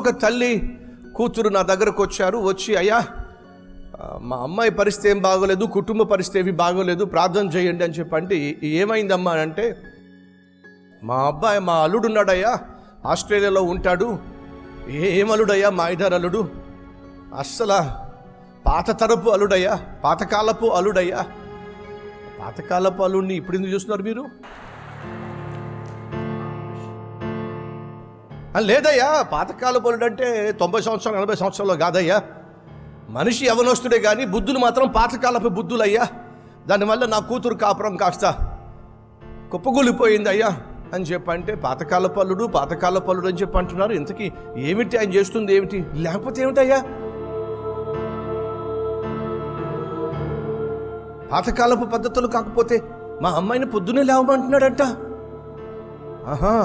ఒక తల్లి కూతురు నా దగ్గరకు వచ్చారు. వచ్చి, అయ్యా మా అమ్మాయి పరిస్థితి ఏం బాగోలేదు, కుటుంబ పరిస్థితి ఏమి బాగోలేదు, ప్రార్థన చేయండి అని చెప్పండి. ఏమైందమ్మా అంటే, మా అల్లుడు ఉన్నాడయ్యా, ఆస్ట్రేలియాలో ఉంటాడు. ఏమలుడయ్యా, మా ఇద్దరు అల్లుడు అస్సలు పాత తరపు అల్లుడయ్యా, పాతకాలపు అల్లుడయ్యా. పాతకాలపు అల్లుడిని ఇప్పుడు ఎందుకు చూస్తున్నారు మీరు? లేదయ్యా, పాతకాలపు అల్లుడు అంటే 90 సంవత్సరాలు 80 సంవత్సరాలు కాదయ్యా. మనిషి యవనస్తుడే కానీ బుద్ధులు మాత్రం పాతకాలపు బుద్ధులయ్యా. దానివల్ల నా కూతురు కాపురం కాస్త కుప్పగూలిపోయింది అయ్యా అని చెప్పంటే, పాతకాలపు అల్లుడు అని చెప్పి అంటున్నారు. ఇంతకీ ఏమిటి ఆయన చేస్తుంది, ఏమిటి? లేకపోతే ఏమిటయ్యా? పాతకాలపు పద్ధతులు కాకపోతే మా అమ్మాయిని పొద్దున్నే లేవమంటున్నాడంట. ఆహా,